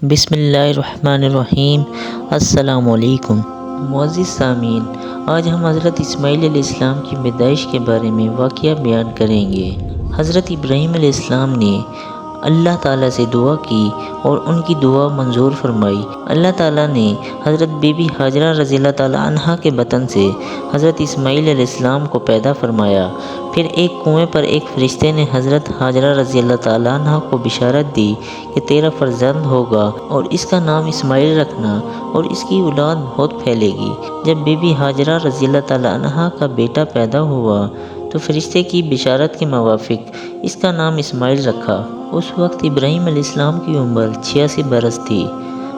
بسم اللہ الرحمن الرحیم۔ السلام علیکم معزز سامعین، آج ہم حضرت اسماعیل علیہ السلام کی پیدائش کے بارے میں واقعہ بیان کریں گے۔ حضرت ابراہیم علیہ السلام نے اللہ تعالیٰ سے دعا کی اور ان کی دعا منظور فرمائی۔ اللہ تعالیٰ نے حضرت بی بی ہاجرہ رضی اللہ تعالیٰ عنہا کے بطن سے حضرت اسماعیل علیہ السلام کو پیدا فرمایا۔ پھر ایک کنویں پر ایک فرشتے نے حضرت ہاجرہ رضی اللہ تعالیٰ عنہا کو بشارت دی کہ تیرا فرزند ہوگا اور اس کا نام اسماعیل رکھنا اور اس کی اولاد بہت پھیلے گی۔ جب بی بی ہاجرہ رضی اللہ تعالیٰ عنہا کا بیٹا پیدا ہوا تو فرشتے کی بشارت کے موافق اس کا نام اسماعیل رکھا۔ اس وقت ابراہیم علیہ السلام کی عمر 86 برس تھی۔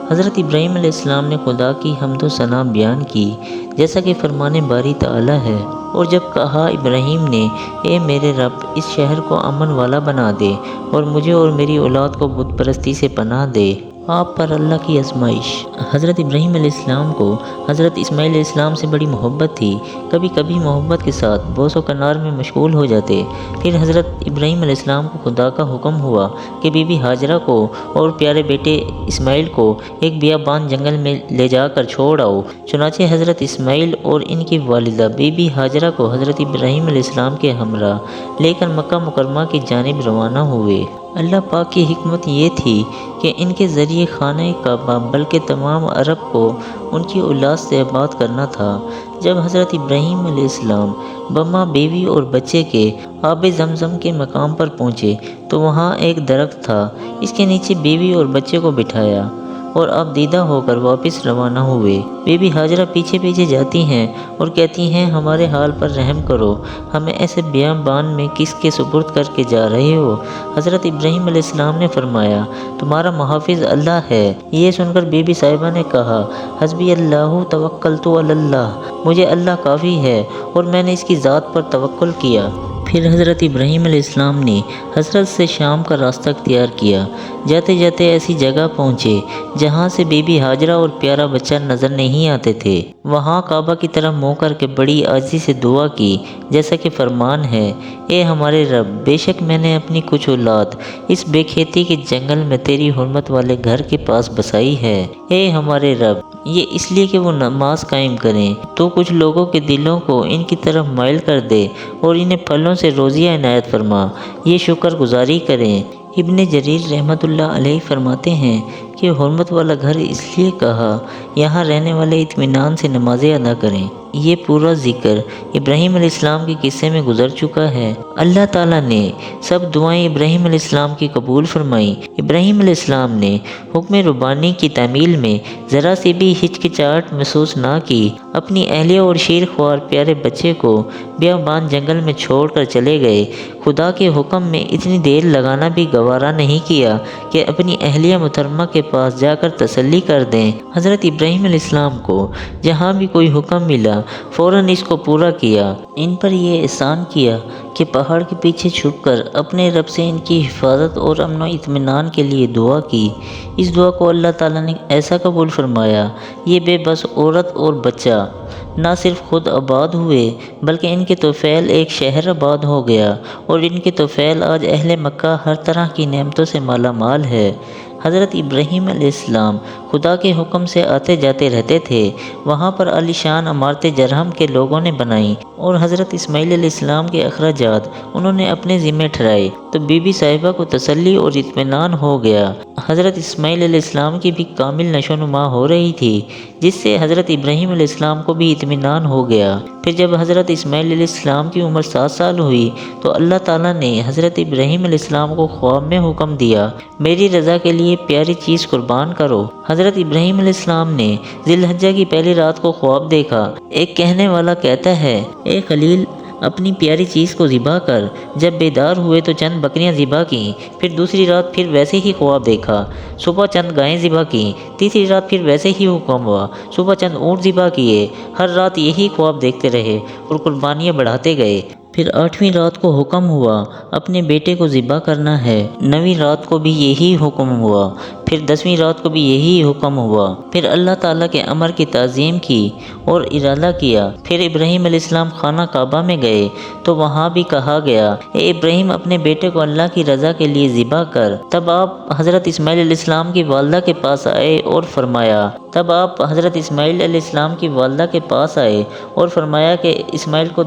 حضرت ابراہیم علیہ السلام نے خدا کی حمد و ثنا بیان کی جیسا کہ فرمان باری تعالیٰ ہے، اور جب کہا ابراہیم نے، اے میرے رب، اس شہر کو امن والا بنا دے اور مجھے اور میری اولاد کو بت پرستی سے پناہ دے۔ آپ پر اللہ کی آزمائش۔ حضرت ابراہیم علیہ السلام کو حضرت اسماعیل علیہ السلام سے بڑی محبت تھی۔ کبھی کبھی محبت کے ساتھ بوس و کنار میں مشغول ہو جاتے۔ پھر حضرت ابراہیم علیہ السلام کو خدا کا حکم ہوا کہ بی بی ہاجرہ کو اور پیارے بیٹے اسماعیل کو ایک بیابان جنگل میں لے جا کر چھوڑ آؤ۔ چنانچہ حضرت اسماعیل اور ان کی والدہ بی بی ہاجرہ کو حضرت ابراہیم علیہ السلام کے ہمراہ لے کر مکہ مکرمہ کی جانب روانہ ہوئے۔ اللہ پاک کی حکمت یہ تھی کہ ان کے ذریعے خانہ کعبہ بلکہ تمام عرب کو ان کی اولاد سے آباد کرنا تھا۔ جب حضرت ابراہیم علیہ السلام بما بیوی اور بچے کے آب زمزم کے مقام پر پہنچے تو وہاں ایک درخت تھا۔ اس کے نیچے بیوی اور بچے کو بٹھایا اور اب دیدہ ہو کر واپس روانہ ہوئے۔ بی بی ہاجرہ پیچھے پیچھے جاتی ہیں اور کہتی ہیں، ہمارے حال پر رحم کرو، ہمیں ایسے بیابان میں کس کے سپرد کر کے جا رہے ہو؟ حضرت ابراہیم علیہ السلام نے فرمایا، تمہارا محافظ اللہ ہے۔ یہ سن کر بی بی صاحبہ نے کہا، حسبی اللہ توکلت علی اللہ، مجھے اللہ کافی ہے اور میں نے اس کی ذات پر توکل کیا۔ پھر حضرت ابراہیم علیہ السلام نے حضرت سے شام کا راستہ اختیار کیا۔ جاتے جاتے ایسی جگہ پہنچے جہاں سے بی بی ہاجرہ اور پیارا بچہ نظر نہیں آتے تھے۔ وہاں کعبہ کی طرف منہ کر کے بڑی عاجزی سے دعا کی جیسا کہ فرمان ہے، اے ہمارے رب، بے شک میں نے اپنی کچھ اولاد اس بے کھیتی کے جنگل میں تیری حرمت والے گھر کے پاس بسائی ہے۔ اے ہمارے رب، یہ اس لیے کہ وہ نماز قائم کریں، تو کچھ لوگوں کے دلوں کو ان کی طرف مائل کر دے اور انہیں پھلوں سے روزیاں عنایت فرما، یہ شکر گزاری کریں۔ ابن جریر رحمۃ اللہ علیہ فرماتے ہیں کہ حرمت والا گھر اس لیے کہا، یہاں رہنے والے اطمینان سے نمازیں ادا کریں۔ یہ پورا ذکر ابراہیم علیہ السلام کے قصے میں گزر چکا ہے۔ اللہ تعالیٰ نے سب دعائیں ابراہیم علیہ السلام کی قبول فرمائیں۔ ابراہیم علیہ السلام نے حکم ربانی کی تعمیل میں ذرا سی بھی ہچکچاہٹ محسوس نہ کی۔ اپنی اہلیہ اور شیر خوار پیارے بچے کو بیابان جنگل میں چھوڑ کر چلے گئے۔ خدا کے حکم میں اتنی دیر لگانا بھی گوارا نہیں کیا کہ اپنی اہلیہ محترمہ کے پاس جا کر تسلی کر دیں۔ حضرت ابراہیم علیہ السلام کو جہاں بھی کوئی حکم ملا فوراً اس کو پورا کیا۔ ان پر یہ احسان کیا کہ پہاڑ کے پیچھے چھپ کر اپنے رب سے ان کی حفاظت اور امن و اطمینان کے لیے دعا کی۔ اس دعا کو اللہ تعالیٰ نے ایسا قبول فرمایا، یہ بے بس عورت اور بچہ نہ صرف خود آباد ہوئے بلکہ ان کے طفیل ایک شہر آباد ہو گیا، اور ان کے طفیل آج اہل مکہ ہر طرح کی نعمتوں سے مالا مال ہے۔ حضرت ابراہیم علیہ السلام خدا کے حکم سے آتے جاتے رہتے تھے۔ وہاں پر عالی شان عمارتیں جرہم کے لوگوں نے بنائیں اور حضرت اسماعیل علیہ السلام کے اخراجات انہوں نے اپنے ذمہ ٹھہرائے تو بی بی صاحبہ کو تسلی اور اطمینان ہو گیا۔ حضرت اسماعیل علیہ السلام کی بھی کامل نشو و نما ہو رہی تھی، جس سے حضرت ابراہیم علیہ السلام کو بھی اطمینان ہو گیا۔ پھر جب حضرت اسماعیل علیہ السلام کی عمر 7 سال ہوئی تو اللہ تعالیٰ نے حضرت ابراہیم علیہ السلام کو خواب میں حکم دیا، میری رضا کے لیے پیاری چیز قربان کرو۔ حضرت ابراہیم علیہ السلام نے ذی الحجہ کی پہلی رات کو خواب دیکھا۔ ایک کہنے والا کہتا ہے، اے خلیل، اپنی پیاری چیز کو ذبح کر۔ جب بیدار ہوئے تو چند بکریاں ذبح کیں۔ پھر دوسری رات پھر ویسے ہی خواب دیکھا، صبح چند گائیں ذبح کیں۔ تیسری رات پھر ویسے ہی حکم ہوا، صبح چند اونٹ ذبح کیے۔ ہر رات یہی خواب دیکھتے رہے اور قربانیاں بڑھاتے گئے۔ پھر 8ویں رات کو حکم ہوا اپنے بیٹے کو ذبح کرنا ہے، 9ویں رات کو بھی یہی حکم ہوا، پھر 10ویں رات کو بھی یہی حکم ہوا۔ پھر اللہ تعالیٰ کے امر کی تعظیم کی اور ارادہ کیا۔ پھر ابراہیم علیہ السلام خانہ کعبہ میں گئے تو وہاں بھی کہا گیا، اے ابراہیم اپنے بیٹے کو اللہ کی رضا کے لیے ذبح کر۔ تب آپ حضرت اسماعیل علیہ السلام کی والدہ کے پاس آئے اور فرمایا کہ اسماعیل کو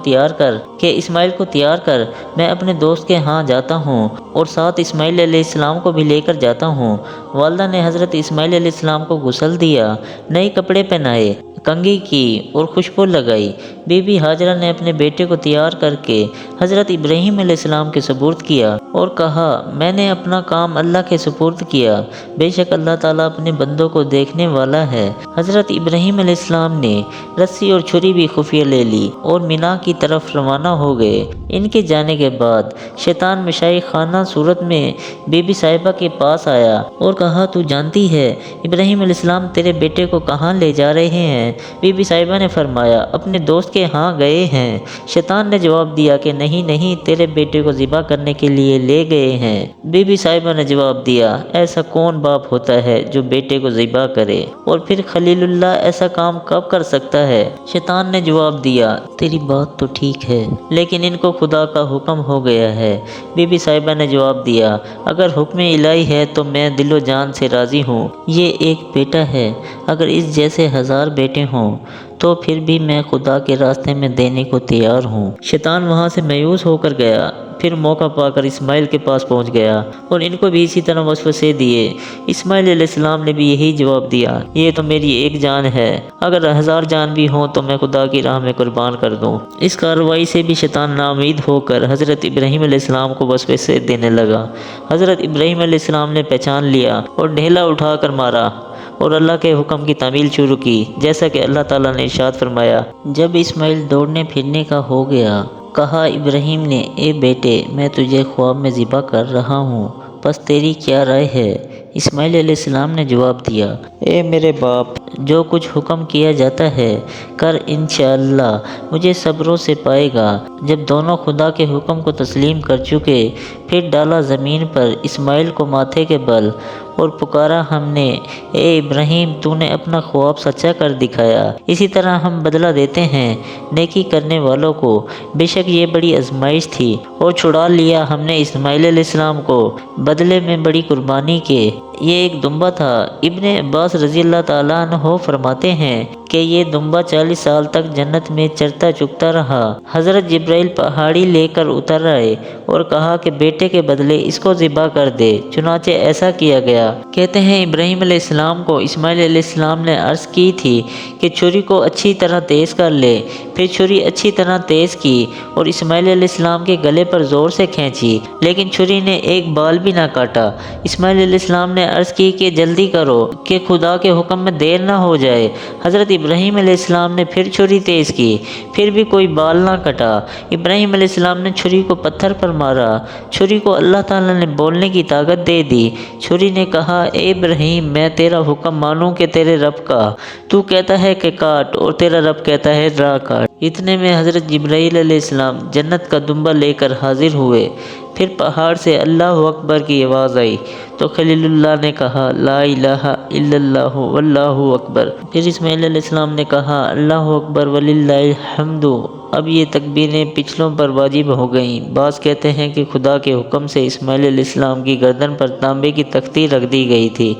تیار کر، میں اپنے دوست کے ہاں جاتا ہوں اور ساتھ اسماعیل علیہ السلام کو بھی لے کر جاتا ہوں۔ والدہ نے حضرت اسماعیل علیہ السلام کو غسل دیا، نئے کپڑے پہنائے، کنگھی کی اور خوشبو لگائی۔ بی بی ہاجرہ نے اپنے بیٹے کو تیار کر کے حضرت ابراہیم علیہ السلام کے سپرد کیا اور کہا، میں نے اپنا کام اللہ کے سپرد کیا، بے شک اللہ تعالیٰ اپنے بندوں کو دیکھنے والا ہے۔ حضرت ابراہیم علیہ السلام نے رسی اور چھری بھی خفیہ لے لی اور مینا کی طرف روانہ ہو گئے۔ ان کے جانے کے بعد شیطان مشائخ خانہ صورت میں بی بی صاحبہ کے پاس آیا اور کہا، تو جانتی ہے ابراہیم علیہ السلام تیرے بیٹے کو کہاں لے جا رہے ہیں؟ بی بی صاحبہ نے فرمایا، اپنے دوست کے ہاں گئے ہیں۔ شیطان نے جواب دیا کہ نہیں، تیرے بیٹے کو ذبح کرنے کے لیے لے گئے ہیں۔ بی بی صاحبہ نے جواب دیا، ایسا کون باپ ہوتا ہے جو بیٹے کو ذبح کرے، اور پھر خلیل اللہ ایسا کام کب کر سکتا ہے؟ شیطان نے جواب دیا، تیری بات تو ٹھیک ہے، لیکن ان کو خدا کا حکم ہو گیا ہے۔ بی بی صاحبہ نے جواب دیا، اگر حکم الہی ہے تو میں دل و جان سے راضی ہوں۔ یہ ایک بیٹا ہے، اگر اس جیسے 1000 بیٹے ہوں تو پھر بھی میں خدا کے راستے میں دینے کو تیار ہوں۔ شیطان وہاں سے مایوس ہو کر گیا، پھر موقع پا کر اسماعیل کے پاس پہنچ گیا اور ان کو بھی اسی طرح وسوسے دیے۔ اسماعیل علیہ السلام نے بھی یہی جواب دیا، یہ تو میری ایک جان ہے، اگر 1000 جان بھی ہوں تو میں خدا کی راہ میں قربان کر دوں۔ اس کارروائی سے بھی شیطان ناامید ہو کر حضرت ابراہیم علیہ السلام کو وسوسے دینے لگا۔ حضرت ابراہیم علیہ السلام نے پہچان لیا اور ڈھیلا اٹھا کر مارا اور اللہ کے حکم کی تعمیل شروع کی، جیسا کہ اللہ تعالیٰ نے ارشاد فرمایا۔ جب اسماعیل دوڑنے پھرنے کا ہو گیا، کہا ابراہیم نے، اے بیٹے میں تجھے خواب میں ذبح کر رہا ہوں، بس تیری کیا رائے ہے؟ اسماعیل علیہ السلام نے جواب دیا، اے میرے باپ، جو کچھ حکم کیا جاتا ہے کر، انشاءاللہ مجھے صبروں سے پائے گا۔ جب دونوں خدا کے حکم کو تسلیم کر چکے، پھر ڈالا زمین پر اسماعیل کو ماتھے کے بل اور پکارا ہم نے، اے ابراہیم تو نے اپنا خواب سچا کر دکھایا، اسی طرح ہم بدلہ دیتے ہیں نیکی کرنے والوں کو، بے شک یہ بڑی آزمائش تھی اور چھڑا لیا ہم نے اسماعیل علیہ السلام کو بدلے میں بڑی قربانی کے۔ یہ ایک دمبا تھا۔ ابن عباس رضی اللہ تعالیٰ عنہ فرماتے ہیں کہ یہ دمبا 40 سال تک جنت میں چرتا چگتا رہا۔ حضرت جبرائیل پہاڑی لے کر اتر آئے اور کہا کہ بیٹے کے بدلے اس کو ذبح کر دے، چنانچہ ایسا کیا گیا۔ کہتے ہیں ابراہیم علیہ السلام کو اسماعیل علیہ السلام نے عرض کی تھی کہ چھری کو اچھی طرح تیز کر لے، پھر چھری اچھی طرح تیز کی اور اسماعیل علیہ السلام کے گلے پر زور سے کھینچی، لیکن چھری نے ایک بال بھی نہ کاٹا۔ اسماعیل علیہ السلام نے عرض کی کہ جلدی کرو کہ خدا کے حکم میں دیر نہ ہو جائے۔ حضرت ابراہیم علیہ السلام نے پھر چھری تیز کی، پھر بھی کوئی بال نہ کٹا۔ ابراہیم علیہ السلام نے چھری کو پتھر پر مارا، چھری کو اللہ تعالیٰ نے بولنے کی طاقت دے دی۔ چھری نے کہا، اے ابراہیم میں تیرا حکم مانوں کہ تیرے رب کا، تو کہتا ہے کہ کاٹ اور تیرا رب کہتا ہے نہ کاٹ۔ اتنے میں حضرت جبرائیل علیہ السلام جنت کا دمبا لے کر حاضر ہوئے۔ پھر پہاڑ سے اللہ اکبر کی آواز آئی تو خلیل اللہ نے کہا، لا الہ الا اللہ واللہ اکبر۔ پھر اسماعیل علیہ السلام نے کہا، اللہ اکبر وللہ الحمد۔ اب یہ تکبیریں پچھلوں پر واجب ہو گئیں۔ بعض کہتے ہیں کہ خدا کے حکم سے اسماعیل علیہ السلام کی گردن پر تانبے کی تختی رکھ دی گئی تھی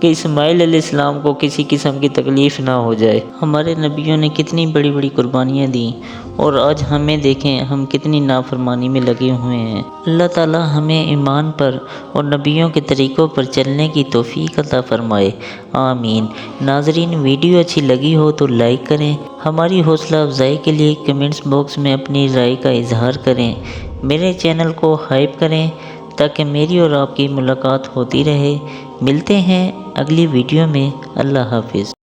کہ اسماعیل علیہ السلام کو کسی قسم کی تکلیف نہ ہو جائے۔ ہمارے نبیوں نے کتنی بڑی بڑی قربانیاں دیں اور آج ہمیں دیکھیں ہم کتنی نافرمانی میں لگے ہوئے ہیں۔ اللہ تعالیٰ ہمیں ایمان پر اور نبیوں کے طریقوں پر چلنے کی توفیق عطا فرمائے، آمین۔ ناظرین، ویڈیو اچھی لگی ہو تو لائک کریں، ہماری حوصلہ افزائی کے لیے کمنٹس باکس میں اپنی رائے کا اظہار کریں، میرے چینل کو ہائپ کریں تاکہ میری اور آپ کی ملاقات ہوتی رہے۔ ملتے ہیں اگلی ویڈیو میں، اللہ حافظ۔